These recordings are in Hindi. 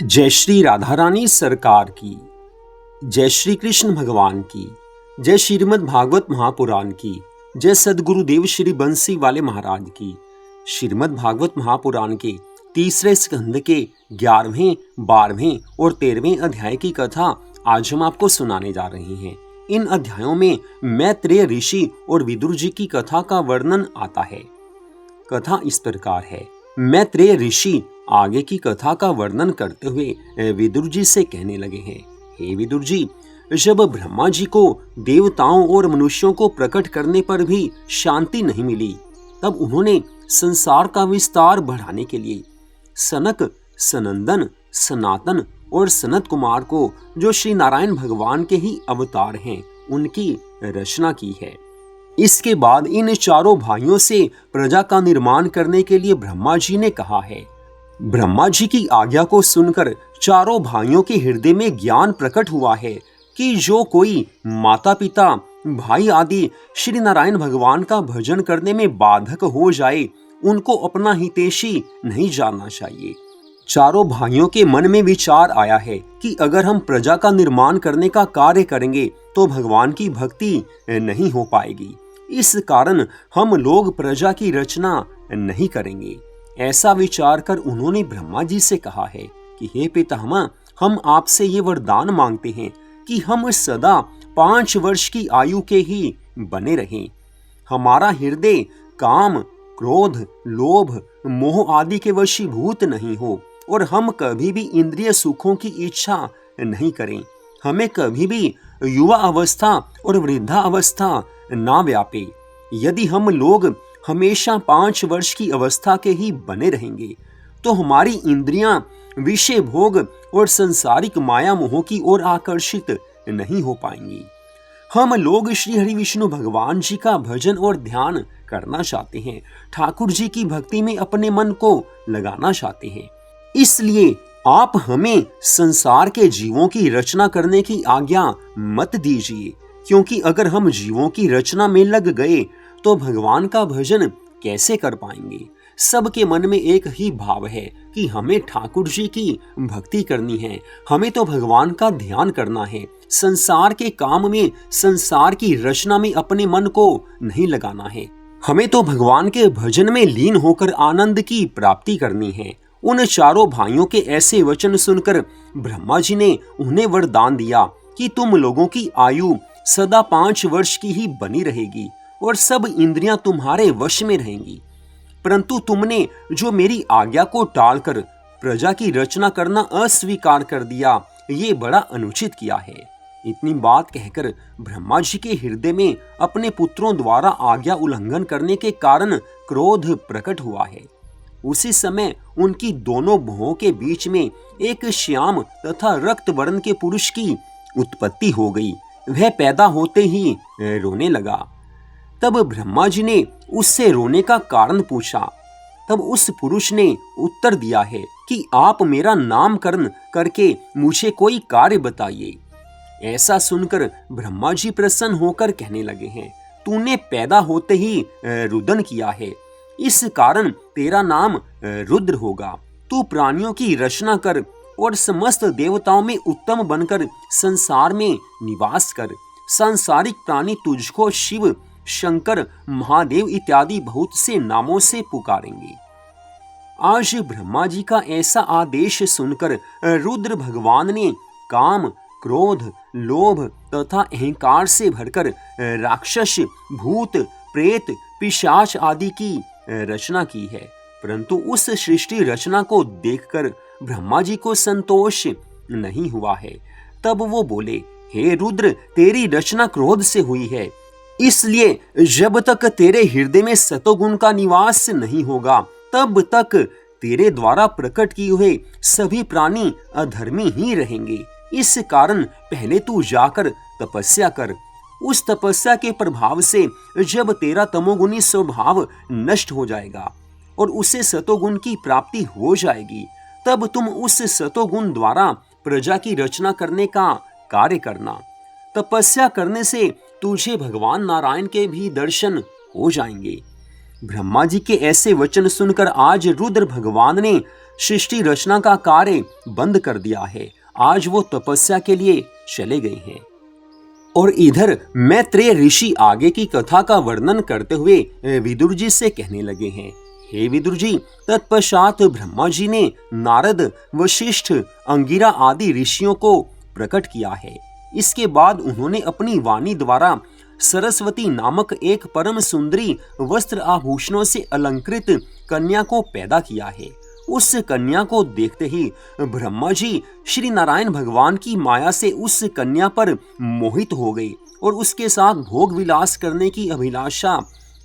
जय श्री राधा रानी सरकार की, जय श्री कृष्ण भगवान की, जय श्रीमद् भागवत महापुराण की, जय सदगुरुदेव श्री बंसी वाले महाराज की। श्रीमद् भागवत महापुराण के तीसरे स्कंद के 11वें, 12वें और 13वें अध्याय की कथा आज हम आपको सुनाने जा रहे हैं। इन अध्यायों में मैत्रेय ऋषि और विदुर जी की कथा का वर्णन आता है। कथा इस प्रकार है। मैत्रेय ऋषि आगे की कथा का वर्णन करते हुए विदुर जी से कहने लगे हैं, हे विदुर जी, जब ब्रह्मा जी को देवताओं और मनुष्यों को प्रकट करने पर भी शांति नहीं मिली, तब उन्होंने संसार का विस्तार बढ़ाने के लिए सनक, सनंदन, सनातन और सनत कुमार को, जो श्री नारायण भगवान के ही अवतार हैं, उनकी रचना की है। इसके बाद इन चारों भाइयों से प्रजा का निर्माण करने के लिए ब्रह्मा जी ने कहा है। ब्रह्मा जी की आज्ञा को सुनकर चारों भाइयों के हृदय में ज्ञान प्रकट हुआ है कि जो कोई माता पिता, भाई आदि श्री नारायण भगवान का भजन करने में बाधक हो जाए, उनको अपना हितैषी नहीं जानना चाहिए। चारों भाइयों के मन में विचार आया है कि अगर हम प्रजा का निर्माण करने का कार्य करेंगे तो भगवान की भक्ति नहीं हो पाएगी। इस कारण हम लोग प्रजा की रचना नहीं करेंगे। ऐसा विचार कर उन्होंने ब्रह्मा जी से कहा है कि हे पितामह, हम आपसे ये वरदान मांगते हैं कि हम सदा 5 वर्ष की आयु के ही बने रहें। हमारा हृदय काम, क्रोध, लोभ, मोह आदि के वशीभूत नहीं हो और हम कभी भी इंद्रिय सुखों की इच्छा नहीं करें। हमें कभी भी युवा अवस्था और वृद्धा अवस्था ना व्यापे। यदि हम लोग हमेशा 5 वर्ष की अवस्था के ही बने रहेंगे तो हमारी इंद्रियां विषय भोग और संसारिक माया मोह की ओर आकर्षित नहीं हो पाएंगी। हम लोग श्री हरि विष्णु भगवान जी का भजन और ध्यान करना चाहते हैं, ठाकुर जी की भक्ति में अपने मन को लगाना चाहते हैं। इसलिए आप हमें संसार के जीवों की रचना करने की आज्ञा मत दीजिए, क्योंकि अगर हम जीवों की रचना में लग गए तो भगवान का भजन कैसे कर पाएंगे। सबके मन में एक ही भाव है कि हमें ठाकुर जी की भक्ति करनी है, हमें तो भगवान का ध्यान करना है। संसार के काम में, संसार की रचना में अपने मन को नहीं लगाना है। हमें तो भगवान के भजन में लीन होकर आनंद की प्राप्ति करनी है। उन चारों भाइयों के ऐसे वचन सुनकर ब्रह्मा जी ने उन्हें वरदान दिया कि तुम लोगों की आयु सदा 5 वर्ष की ही बनी रहेगी और सब इंद्रियां तुम्हारे वश में रहेंगी। परंतु तुमने जो मेरी आज्ञा को टालकर प्रजा की रचना करना अस्वीकार कर दिया, ये बड़ा अनुचित किया है। इतनी बात कहकर ब्रह्मा जी के हृदय में अपने पुत्रों द्वारा आज्ञा उल्लंघन करने के कारण क्रोध प्रकट हुआ है। उसी समय उनकी दोनों भुवों के बीच में एक श्याम तथा रक्त वर्ण के पुरुष की उत्पत्ति हो गई। वह पैदा होते ही रोने लगा। तब ब्रह्मा जी ने उससे रोने का कारण पूछा। तब उस पुरुष ने उत्तर दिया है कि आप मेरा नामकरण करके मुझे कोई कार्य बताइए। ऐसा सुनकर ब्रह्मा जी प्रसन्न होकर कहने लगे हैं, तूने पैदा होते ही रुदन किया है, इस कारण तेरा नाम रुद्र होगा। तू प्राणियों की रचना कर और समस्त देवताओं में उत्तम बनकर संसार में निवास कर। सांसारिक प्राणी तुझको शिव, शंकर, महादेव इत्यादि बहुत से नामों से पुकारेंगे। आज ब्रह्मा जी का ऐसा आदेश सुनकर रुद्र भगवान ने काम, क्रोध, लोभ तथा अहंकार से भरकर राक्षस, भूत, प्रेत, पिशाच आदि की रचना की है। परंतु उस सृष्टि रचना को देखकर ब्रह्मा जी को संतोष नहीं हुआ है। तब वो बोले, हे रुद्र, तेरी रचना क्रोध से हुई है, इसलिए जब तक तेरे हृदय में सतोगुण का निवास नहीं होगा, तब तक तेरे द्वारा प्रकट किए हुए सभी प्राणी अधर्मी ही रहेंगे। इस कारण पहले तू जाकर तपस्या कर। उस तपस्या के प्रभाव से जब तेरा तमोगुणी स्वभाव नष्ट हो जाएगा और उसे सतोगुण की प्राप्ति हो जाएगी, तब तुम उस सतोगुण द्वारा प्रजा की रचना करने का कार्य करना। तपस्या करने से तुझे भगवान नारायण के भी दर्शन हो जाएंगे। ब्रह्मा जी के ऐसे वचन सुनकर आज रुद्र भगवान ने सृष्टि रचना का कार्य बंद कर दिया है। आज वो तपस्या के लिए चले गए हैं। और इधर मैत्रेय ऋषि आगे की कथा का वर्णन करते हुए विदुर जी से कहने लगे हैं, हे विदुर जी, तत्पश्चात ब्रह्मा जी ने नारद, वशिष्ठ, अंगिरा आदि ऋषियों को प्रकट किया है। इसके बाद उन्होंने अपनी वाणी द्वारा सरस्वती नामक एक परम सुंदरी वस्त्र आभूषणों से अलंकृत कन्या को पैदा किया है। उस कन्या को देखते ही ब्रह्मा जी श्री नारायण भगवान की माया से उस कन्या पर मोहित हो गए और उसके साथ भोग विलास करने की अभिलाषा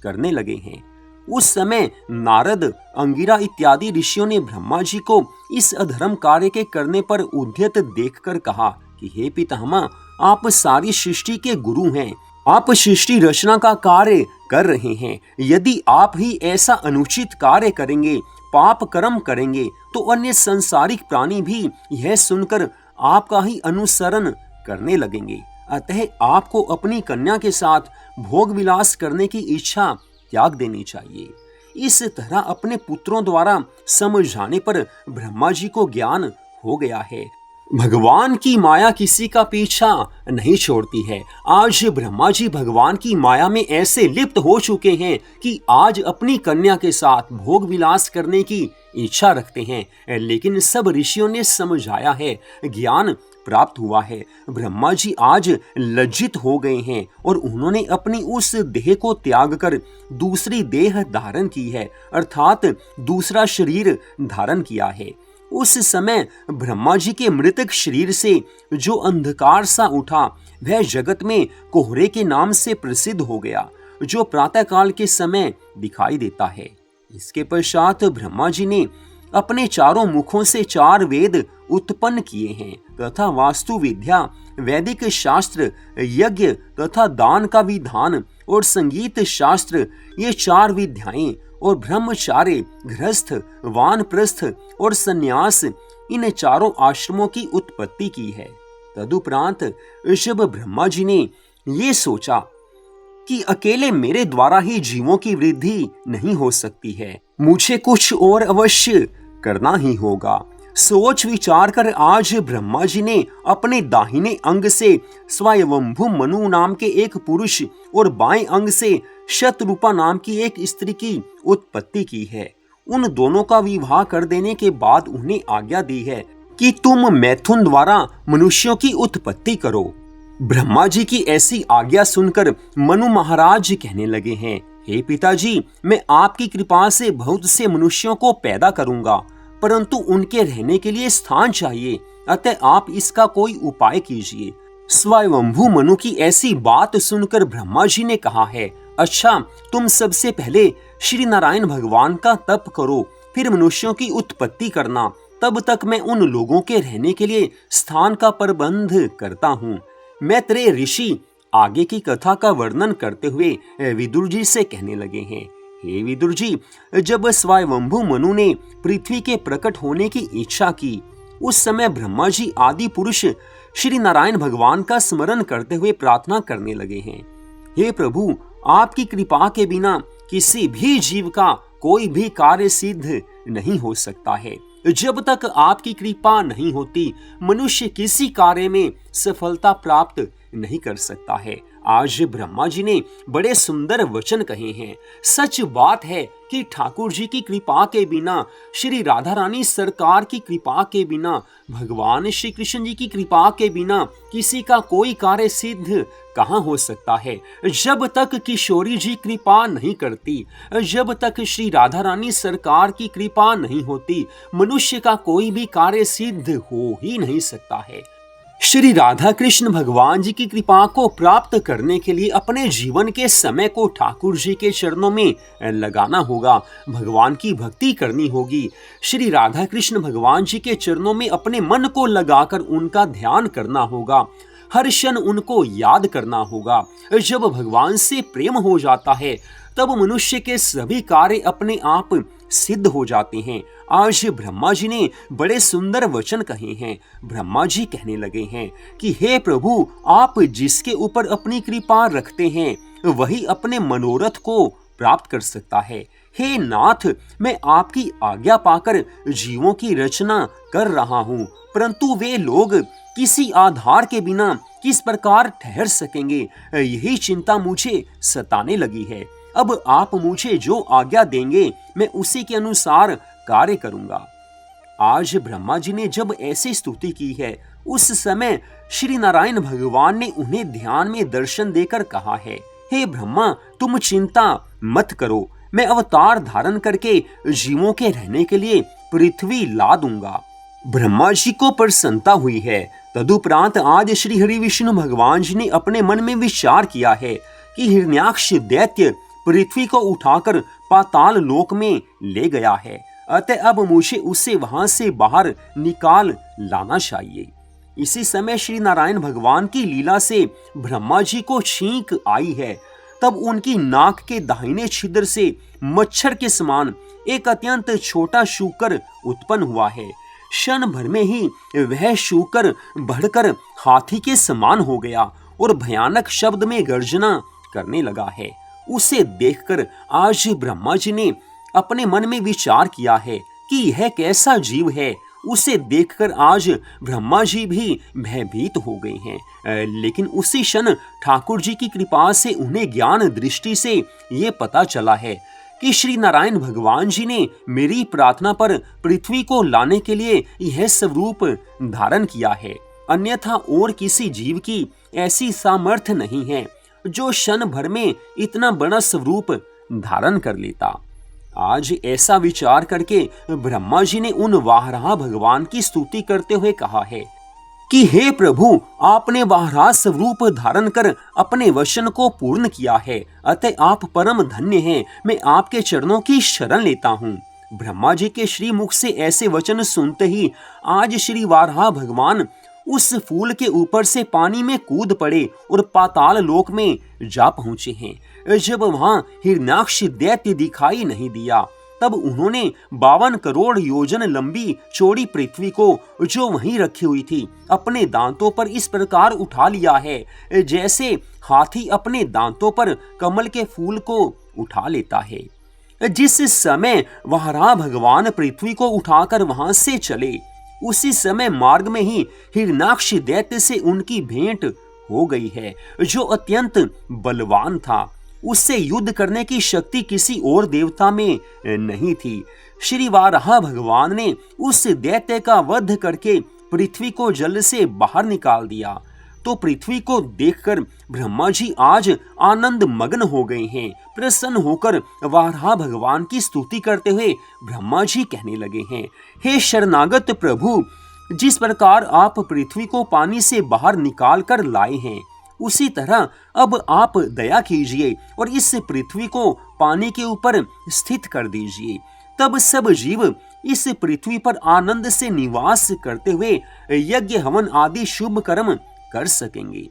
करने लगे हैं। उस समय नारद, अंगिरा इत्यादि ऋषियों ने ब्रह्मा जी को इस अधर्म कार्य के करने पर उद्यत देखकर कहा कि हे पितामह, आप सारी सृष्टि के गुरु हैं, आप सृष्टि रचना का कार्य कर रहे हैं। यदि आप ही ऐसा अनुचित कार्य करेंगे, पाप कर्म करेंगे, तो अन्य संसारिक प्राणी भी यह सुनकर आपका ही अनुसरण करने लगेंगे। अतः आपको अपनी कन्या के साथ भोग विलास करने की इच्छा त्याग देनी चाहिए। इस तरह अपने पुत्रों द्वारा समझाने पर ब्रह्मा जी को ज्ञान हो गया है। भगवान की माया किसी का पीछा नहीं छोड़ती है। आज ब्रह्मा जी भगवान की माया में ऐसे लिप्त हो चुके हैं कि आज अपनी कन्या के साथ भोग विलास करने की इच्छा रखते हैं। लेकिन सब ऋषियों ने समझाया है, ज्ञान प्राप्त हुआ है। ब्रह्मा जी आज लज्जित हो गए हैं और उन्होंने अपनी उस देह को त्याग कर दूसरी देह धारण की है, अर्थात दूसरा शरीर धारण किया है। उस समय ब्रह्मा जी के मृतक शरीर से जो अंधकार सा उठा, वह जगत में कोहरे के नाम से प्रसिद्ध हो गया, जो प्रातः काल के समय दिखाई देता है। इसके पश्चात ब्रह्मा जी ने अपने चारों मुखों से 4 वेद उत्पन्न किए हैं तथा वास्तु विद्या, वैदिक शास्त्र, यज्ञ तथा दान का विधान और संगीत शास्त्र, ये 4 विद्याएं और ब्रह्मचार्य, गृहस्थ, वानप्रस्थ और सन्यास, इन चारों आश्रमों की उत्पत्ति की है। तदुपरांत जब ब्रह्मा जी ने ये सोचा कि अकेले मेरे द्वारा ही जीवों की वृद्धि नहीं हो सकती है, मुझे कुछ और अवश्य करना ही होगा, सोच विचार कर आज ब्रह्मा जी ने अपने दाहिने अंग से स्वयंभू मनु नाम के एक पुरुष और बाएं अंग से शतरूपा नाम की एक स्त्री की उत्पत्ति की है। उन दोनों का विवाह कर देने के बाद उन्हें आज्ञा दी है कि तुम मैथुन द्वारा मनुष्यों की उत्पत्ति करो। ब्रह्मा जी की ऐसी आज्ञा सुनकर मनु महाराज कहने लगे हैं, हे पिताजी, मैं आपकी कृपा से बहुत से मनुष्यों को पैदा करूंगा, परंतु उनके रहने के लिए स्थान चाहिए, अतः आप इसका कोई उपाय कीजिए। स्वयंभू मनु की ऐसी बात सुनकर ब्रह्मा जी ने कहा है, अच्छा, तुम सबसे पहले श्री नारायण भगवान का तप करो, फिर मनुष्यों की उत्पत्ति करना, तब तक मैं उन लोगों के रहने के लिए स्थान का प्रबंध करता हूँ। मैत्रेय ऋषि आगे की कथा का वर्णन करते हुए विदुर जी से कहने लगे हैं, हे विदुर जी, जब स्वयंभू मनु ने पृथ्वी के प्रकट होने की इच्छा की, उस समय ब्रह्मा जी आदि पुरुष श्री नारायण भगवान का स्मरण करते हुए प्रार्थना करने लगे हैं, हे प्रभु, आपकी कृपा के बिना किसी भी जीव का कोई भी कार्य सिद्ध नहीं हो सकता है। जब तक आपकी कृपा नहीं होती, मनुष्य किसी कार्य में सफलता प्राप्त नहीं कर सकता है। आज ब्रह्मा जी ने बड़े सुंदर वचन कहे हैं। सच बात है कि ठाकुर जी की कृपा के बिना, श्री राधा रानी सरकार की कृपा के बिना, भगवान श्री कृष्ण जी की कृपा के बिना किसी का कोई कार्य सिद्ध कहाँ हो सकता है। जब तक किशोरी जी कृपा नहीं करती, जब तक श्री राधा रानी सरकार की कृपा नहीं होती, मनुष्य का कोई भी कार्य सिद्ध हो ही नहीं सकता है। श्री राधा कृष्ण भगवान जी की कृपा को प्राप्त करने के लिए अपने जीवन के समय को ठाकुर जी के चरणों में लगाना होगा, भगवान की भक्ति करनी होगी। श्री राधा कृष्ण भगवान जी के चरणों में अपने मन को लगाकर उनका ध्यान करना होगा, हर क्षण उनको याद करना होगा। जब भगवान से प्रेम हो जाता है, तब मनुष्य के सभी कार्य अपने आप सिद्ध हो जाते हैं। आज ब्रह्मा जी ने बड़े सुंदर वचन कहे हैं। ब्रह्मा जी कहने लगे हैं कि हे प्रभु, आप जिसके ऊपर अपनी कृपा रखते हैं, वही अपने मनोरथ को प्राप्त कर सकता है। हे नाथ, मैं आपकी आज्ञा पाकर जीवों की रचना कर रहा हूँ, परंतु वे लोग किसी आधार के बिना किस प्रकार ठहर सकेंगे, यही चिंता मुझे सताने लगी है। अब आप मुझे जो आज्ञा देंगे मैं उसी के अनुसार कार्य करूंगा। आज ब्रह्मा जी ने जब ऐसी स्तुति की है, उस समय श्री नारायण भगवान ने उन्हें ध्यान में दर्शन देकर कहा है, हे ब्रह्मा, तुम चिंता मत करो, मैं अवतार धारण करके जीवों के रहने के लिए पृथ्वी ला दूंगा। ब्रह्मा जी को प्रसन्नता हुई है। तदुपरांत आज श्री हरि विष्णु भगवान जी ने अपने मन में विचार किया है कि हिरण्याक्ष दैत्य पृथ्वी को उठाकर पाताल लोक में ले गया है, अतः अब मुझे उसे वहां से बाहर निकाल लाना चाहिए। इसी समय श्री नारायण भगवान की लीला से ब्रह्मा जी को छींक आई है। तब उनकी नाक के दाहिने छिद्र से मच्छर के समान एक अत्यंत छोटा शूकर उत्पन्न हुआ है। क्षण भर में ही वह शूकर बढ़कर हाथी के समान हो गया और भयानक शब्द में गर्जना करने लगा है। उसे देखकर आज ब्रह्मा जी ने अपने मन में विचार किया है कि यह कैसा जीव है। उसे देखकर आज ब्रह्मा जी भी भयभीत हो गए हैं, लेकिन उसी क्षण ठाकुर जी की कृपा से उन्हें ज्ञान दृष्टि से ये पता चला है कि श्री नारायण भगवान जी ने मेरी प्रार्थना पर पृथ्वी को लाने के लिए यह स्वरूप धारण किया है, अन्यथा और किसी जीव की ऐसी सामर्थ्य नहीं है जो क्षण भर में इतना बड़ा स्वरूप धारण कर लेता। आज ऐसा विचार करके ब्रह्मा जी ने उन वाराह भगवान की स्तुति करते हुए कहा है कि हे प्रभु, आपने वाराह स्वरूप धारण कर अपने वचन को पूर्ण किया है, अतः आप परम धन्य हैं। मैं आपके चरणों की शरण लेता हूँ। ब्रह्मा जी के श्री मुख से ऐसे वचन सुनते ही आज श्री वाराह भगवान उस फूल के ऊपर से पानी में कूद पड़े और पाताल लोक में जा पहुंचे हैं। जब वहां हिरण्याक्ष दैत्य दिखाई नहीं दिया, तब उन्होंने 52 करोड़ योजन लंबी चौड़ी पृथ्वी को जो वहीं रखी हुई थी अपने दांतों पर इस प्रकार उठा लिया है जैसे हाथी अपने दांतों पर कमल के फूल को उठा लेता है। जिस समय वाराह भगवान पृथ्वी को उठाकर वहां से चले, उसी समय मार्ग में ही हिरण्याक्ष दैत्य से उनकी भेंट हो गई है, जो अत्यंत बलवान था। उससे युद्ध करने की शक्ति किसी और देवता में नहीं थी। श्री वाराह भगवान ने उस दैत्य का वध करके पृथ्वी को जल से बाहर निकाल दिया। तो पृथ्वी को देखकर ब्रह्मा जी आज आनंद मग्न हो गए हैं। प्रसन्न होकर वाराह भगवान की स्तुति करते हुए ब्रह्मा जी कहने लगे हैं, हे शरणागत प्रभु, जिस प्रकार आप पृथ्वी को पानी से बाहर निकाल कर लाए हैं, उसी तरह अब आप दया कीजिए और इस पृथ्वी को पानी के ऊपर स्थित कर दीजिए। तब सब जीव इस पृथ्वी पर आनंद से निवास करते हुए यज्ञ हवन आदि शुभ कर्म कर सकेंगे।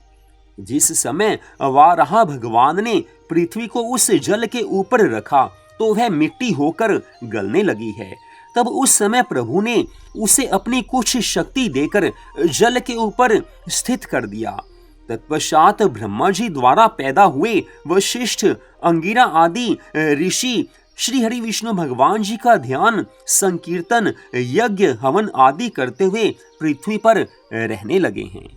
जिस समय वाराह भगवान ने पृथ्वी को उस जल के ऊपर रखा तो वह मिट्टी होकर गलने लगी है। तब उस समय प्रभु ने उसे अपनी कुछ शक्ति देकर जल के ऊपर स्थित कर दिया। तत्पश्चात ब्रह्मा जी द्वारा पैदा हुए वशिष्ठ, अंगिरा आदि ऋषि श्री हरि विष्णु भगवान जी का ध्यान, संकीर्तन, यज्ञ हवन आदि करते हुए पृथ्वी पर रहने लगे हैं।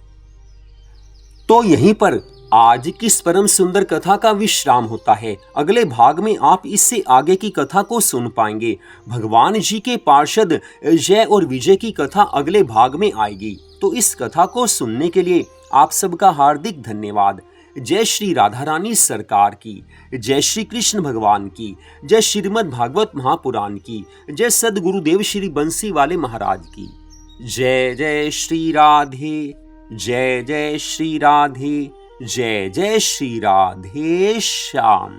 तो यहीं पर आज की इस परम सुंदर कथा का विश्राम होता है। अगले भाग में आप इससे आगे की कथा को सुन पाएंगे। भगवान जी के पार्षद जय और विजय की कथा अगले भाग में आएगी। तो इस कथा को सुनने के लिए आप सबका हार्दिक धन्यवाद। जय श्री राधा रानी सरकार की, जय श्री कृष्ण भगवान की, जय श्रीमद् भागवत महापुराण की, जय सद्गुरुदेव श्री बंसी वाले महाराज की। जय जय श्री राधे, जय जय श्री राधे, जय जय श्री राधे श्याम।